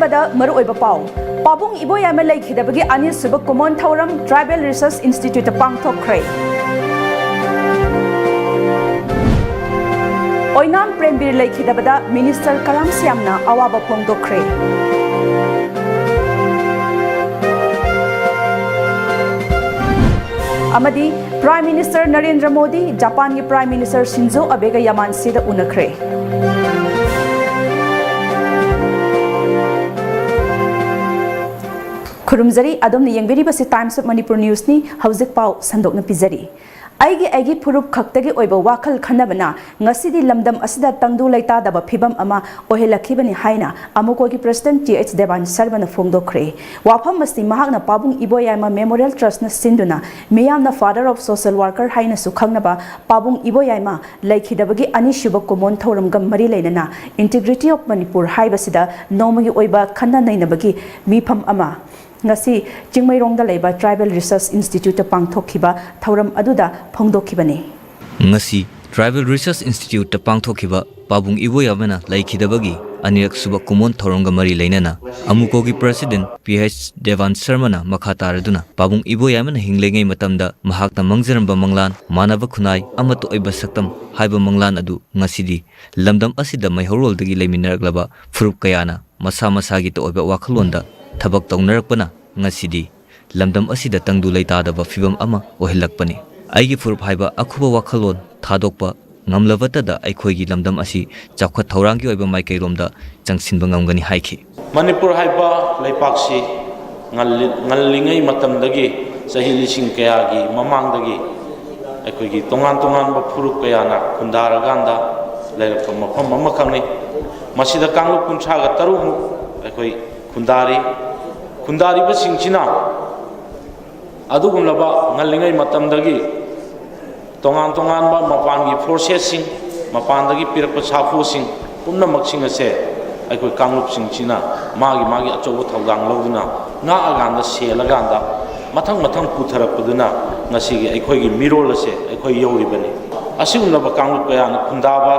Ahambada Maru Pau. Pabung Iboyama Lake Hidabagi Anis Suba Kumon Tauram Tribal Research Institute Pangtok Kray. Oinam Prembir Lake Hidabada Minister Karam Siamna Awaba Pongdo Kray. Amadi Prime Minister Narendra Modi, Japan ki Prime Minister Shinzo Abe ga Yaman sida unakre. Kurumzari adom ni yangbiri basi Times of Manipur News ni hauzik pau sandok na pizari. Aigi purup khaktagi oiba wakal khanabana ngasidi lamdam asida tangdu laita daba phibam ama ohelakibani haina amuko ki President TH Devan Sarvana phongdokre. Wafam masti mahakna Pabung Iboyama Memorial Trust na sinduna miyamna Father of Social Worker haina sukhangnaba Pabung Iboyama laikhidabagi anishuba komon thoramgam mari leinana Integrity of Manipur haibasida nomagi oiba khanna nainabagi mifam ama ngasi Chingmairongda leiba Tribal Research Institute pangthokhiba thauram aduda phongdokhibani ngasi Tribal Research Institute pangthokhiba Pabung Iboyamana laikhidabagi anirak suba kumon thoramga mari leinana amukogi President PH Devan Sarmana makhataraduna Pabung Iboyamana hinglengai matamda mahakna mangjaramba manglan manaba khunai amato oiba saktam haiba manglan adu ngasidi lamdam asida maihoroldagi leiminaraglaba furup kayana masa masagi to oiba wakhalonda Tabak taunarakpana ngasidi lamdam asida tangdu laitadaba fibam ama ohilakpani aigi furup haiba akhuba wakhalon thadokpa ngamlabatada aikhoigi lamdam asi chawkhat thaurangi oiba maikairomda changsinba ngamgani haiki Manipur haiba laipaksi ngallingai matamdagi sahi lising kayagi mamangdagi aikhoigi tongan ba furup kayana kundaraganda lairappa mafam ama khangni masida kanglup kunchaga tarumu aikoi Kundari basingchina adugumlaba ngallingai matamdagi tongan ba mapangi forces mapandagi pirakpa safusing pumnamaksing ase aikoi kanglup singchina magi achobo thawdang loduna nga aganda selaganda mathang putharapuduna ngasigi aikoi gi mirol ase aikoi yoribani asigumlaba kanglup kayana kundaba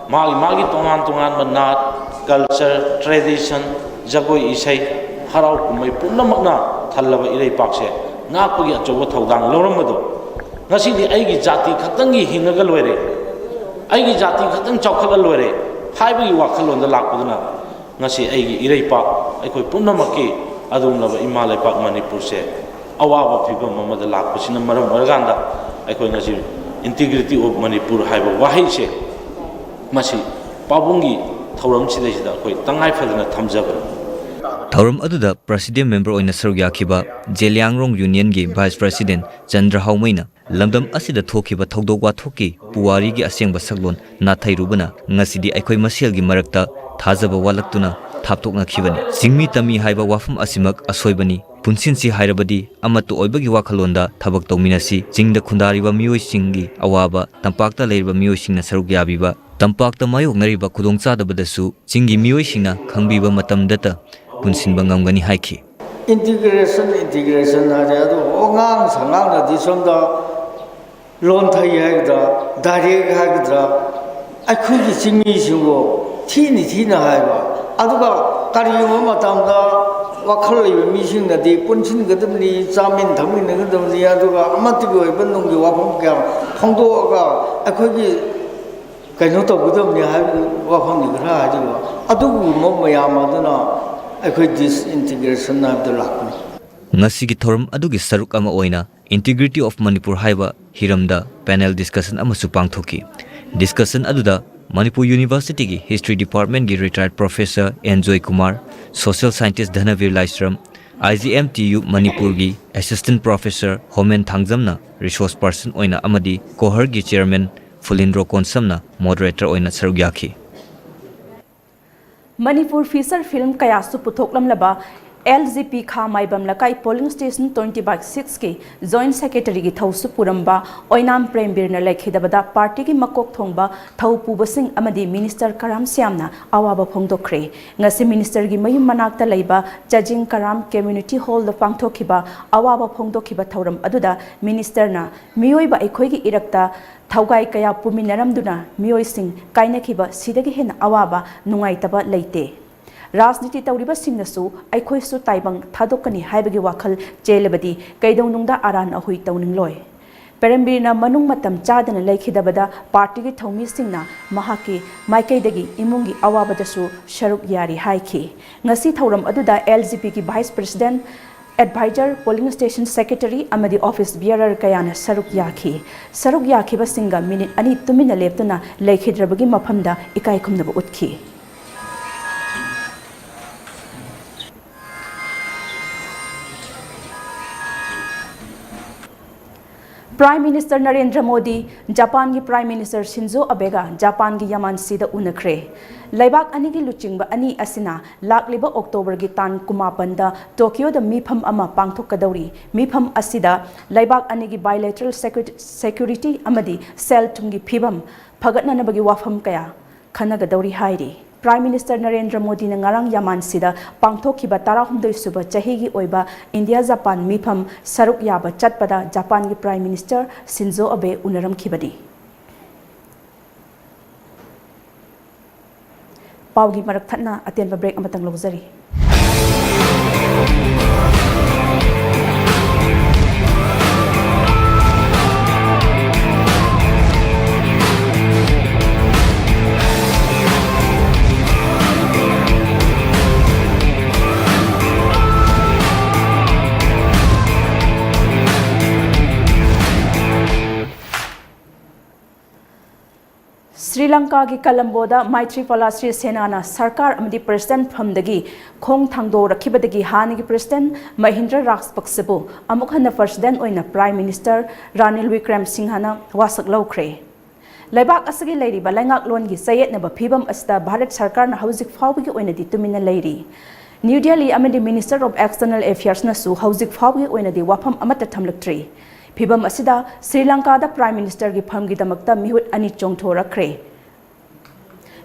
magi tongan ba nat culture tradition jagoi isai harau kumai punamakna thalaba irei pakse ngapagi achobo thaudang loramado ngasidi aigi jati khatangi hingaga loire aigi jati khatang chawkhala loire haibagi wakhalonda lakpuduna ngasi aigi irei pak aikoi punamakki adumlaba imalai pak Manipur se awaba phibam mamada lakpasina maram organda aikoi ngasi Integrity of Manipur haiba wahai se masi pabungi thauram sidai koi tangai phadana thamjabra Thauram aduda President Member oina sarugyakiba Jeliangrong Union gi Vice President Chandra Haumaina lamdam asida thokhiba thodok wathoki puwari gi asengba saglon nathairubana ngasidi aikoi masel gi marakta thajaba walaktuna thaptokna khibani singmi tami haiba wafam asimak asoibani punsinsi hairabadi amatu oibagi wakhalonda thabak tawminasi jingda khundariba miyoi singi awaba tampakta leirba miyoi singna sarugyabiba tampakta mayoknariba khudongchadabadasu jingi miyoi singna khangbiba matamdata punsinba ngamgani haiki integration adu ongang sangang na disonda lon thai haida direct haida akhugi singmi singo thina haiba aduga kariyuma matamda wakhal liba mising na di punsin gadamni chamin thamin na gadamni aduga amatigo ibanunggi wafam kya phongdoga akhugi kaino to gadamni haibu wafam ni gra aduga adugu momayamadana disintegration of the lakni. Ngasigi thorum adugi saruk ama oina Integrity of Manipur haiba hiramda panel discussion ama supang thoki. Discussion aduda Manipur University gi History Department gi retired Professor Enjoy Kumar, Social Scientist Dhanavir Laisram, IGMTU Manipur gi Assistant Professor Homen Thangjamna Resource Person oina amadi Kohar gi Chairman Fulindro Konsamna Moderator oina sarugyaki. Manipur feature film kaya su puthoklam laba LGP kha maibam lakai polling station 20/6 ke joint secretary gi thausu puramba oinam prembir na lekhidabada party gi makok thongba thau pubasing amadi minister Karam Siamna awaba phongdokre ngasi minister gi mayum manakta leiba Jajing Karam community hall da pangthokhiba awaba phongdokhiba thauram aduda minister na miyoiba ekhoi gi irakta thaugai kaya puminaramduna miyoising kainakhiba sidagi hen awaba nungaitaba leite राजनीति तौरीबसिंगनसु अैखोइसु ताइबंग थादोकनी हाइबगी वाखल चेलेबदी कैदौनुंगदा आरान अहुइ तौनिंगलोय पेरम्बीरना मनुंग मतम चादना लेखिदबदा party की थौमीसिंगना महाकी माइकैदगी इमुंगी अवाबदसु शरुक यारी हाइखी ngasi thauram aduda LGP की vice president adviser polling station secretary अमदी office bearer कयाना सरुक याखी बसिंगा मिनिट अनि तुमिना लेप्तना लेखिद्रबगी मफमदा इकाई खुमनब उतखी prime minister Narendra Modi Japan की प्राइम मिनिस्टर शिंजो अबेगा जापान की यामानसीदा उनखरे लेबाक अनि की लुचिंग अनि असिना लाकलिबा अक्टोबर की तान कुमापनदा टोक्यो द मीफम अमा पांगथोकदौरी मीफम असिदा लेबाक अनि की बायलैटरल सिक्योरिटी अमदी सेल तुंगी फिबम फगतननबगी वाफम कया खनगदौरी हाइरी प्राइम मिनिस्टर नरेंद्र मोदी ने ngarang यामानसीदा पांगथोखिबा 19 सुबह चहीगी ओइबा इंडिया जापान मीफम सरुक याबा चटपदा जापान की प्राइम मिनिस्टर शिंजो अबे उनरमखिबदी पाउगी मरक थना अतेनबा ब्रेक अमतंग लौजरी श्रीलंका की कोलंबोदा मैत्रीपाला सिरिसेना सरकार अमदी प्रेसिडेंट फमदगी खोंग थांगदो रखिबदगी हानिगी प्रेसिडेंट महिंद्रा राजपक्षेबु अमुक हन्ना प्रेसिडेंट ओइना प्राइम मिनिस्टर रानिल विक्रमसिंहना वासक लौख्रे लेबाक असगी लेरिबा लैंगाकलोन की चयेतनबा फिबम असदा भारत सरकारना हौजिक फावबगी ओइनादि तुमिना लेरी न्यू दिल्ली अमदी मिनिस्टर ऑफ एक्सटर्नल अफेयर्स नसु हौजिक फावबगी ओइनादि वाफम अमत थमलक्ट्री फिबम असिदा श्रीलंका प्राइम मिनिस्टर की फम की दमकता मिहुत अनि चोंगथोरख्रे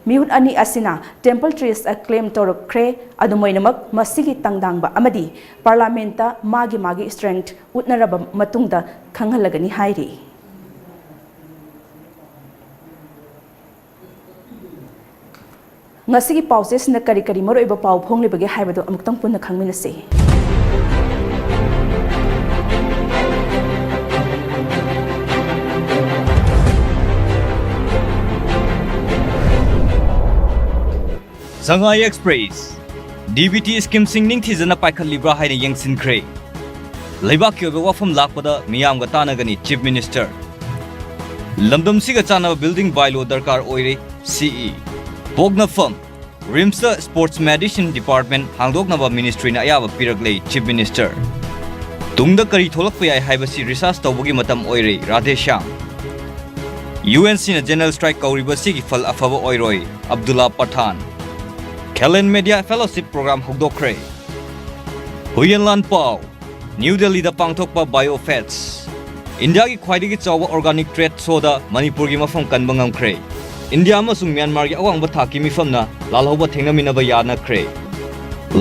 मिहुत अनि असिना टेम्पल ट्रीज क्लेम तोरख्रे अदुमोइनमक मसिगी तंगदांगबा अमदी पार्लियामेंटा मागी strength उतनरबा मतुंगदा खंगहलगनी हाइरी ngasi gi pause sina kari moroiba pau phonglibage haibado amuktang punna khangminase Shanghai Express DBT scheme singning thizana paikhat libra haina yengsin khre leibak kyobe wafam lakpada miyam ga tanagani chief minister lamdam siga chana building bylaw darkar oire CE Bogna firm Rimsa Sports Medicine Department hangdoknaba ministry na ayaba piraglei chief minister tungda kari tholakpa yai haibasi research tawbugi matam oire Radhesham UNC na general strike kauriba sigi fal afaba oiroi Abdullah Pathan Kellen Media Fellowship Program hugdokre Huyenlan Pau New Delhi da pangthokpa biofats India ki khwaidagi chawa organic trade soda Manipur gi mafam kanbangam khre India amasung Myanmar gi awangba thaki mifamna lalhoba thengaminaba yana khre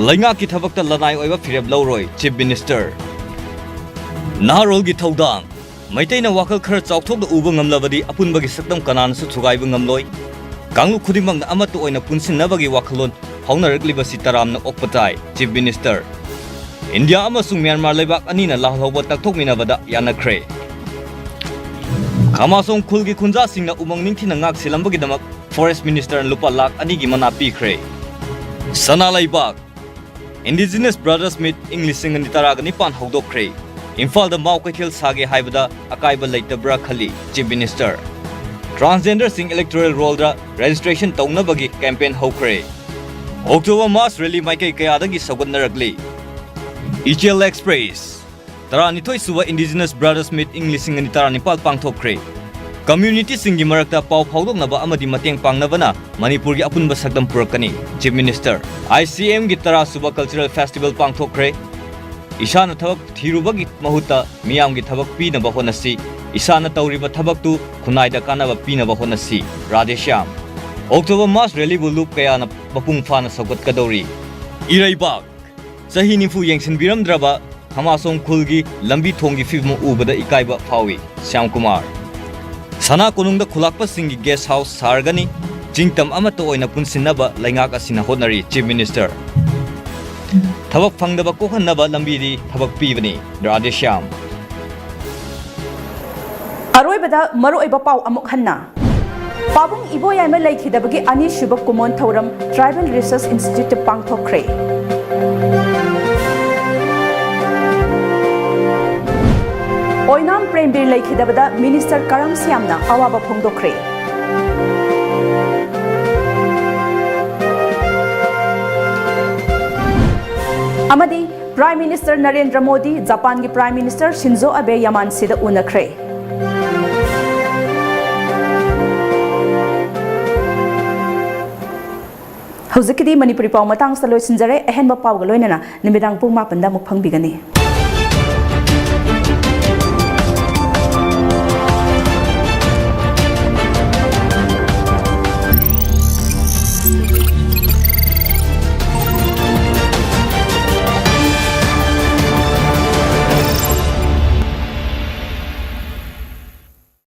Lainga ki thabakta lanai oiba fireb lawroi chief minister Naharol gi thodang Maitaina wakal khar chawthok da uba ngamlabadi apunbagi sakdam kanan su thugaiba ngamloi Kanglu khudimang na amatu oina punsin nabagi wakalon haunaragli si taram na okpatai chief minister India amasung Myanmar lebak anina lahloba takthok minabada yana khre Kamasong khulgi khunja singna umang ningthi na ngak silambagi damak forest minister lupa lak ani gi mana pi khre Sana laibak Indigenous Brothers Meet English singani taraga nipan hogdok khre Imphal da mau kaithil sage haibada akaiba leitabra khali chief minister Transgender sing electoral roll da registration taunabagi campaign hokre October mass rally maikai kayadagi sagunaragli ECL Express Taranithoi suba Indigenous Brothers Meet English singani taranipal pangthokre Community singi marakta pau phawdoknaba amadi mateng pangnabana Manipur gi apunba sakdam purakani chief minister ICM gi tara suba cultural festival pangthokre Ishana thabak thirubagi mahuta miyam gi thabak pi na bahonasi Isana tauriba thabak tu khunai da kanaba pina bahonasi Radhesham October mass rally bulup kaya na bapung fana sagot kadori Iraibak Sahi nifu yengsin biramdraba Hamasong khulgi lambi thongi fibmu ubada ikaiba phawi Syam Kumar Sana konungda khulakpa singi guest house sargani Jingtam amato oina punsinnaba laingak asina hotnari Chief Minister. Thabak phangdaba kokhanaba lambidi thabak pibani Radheshyam. अरोइबदा मरुइबा पाउ अमुक हन्ना पाबुंग इबोयाइमा लैखिदबगी अनिसुब कुमोन थौरम ट्राइबल रिसर्च इंस्टीट्यूट पांगथोखरे ओइनाम प्रेमबीर लैखिदबदा मिनिस्टर करम सियामना अवाबा फोंदोखरे अमदी prime minister Narendra Modi Japan की प्राइम मिनिस्टर शिंजो अबे यामान सिदा उनखरे हौजिकदी मणिपुरी पाव मतंग सलोय सिंजरे अहनबा पाव गलोइनना निमिदांग पुंग मापनदा मुख फंगबिगनी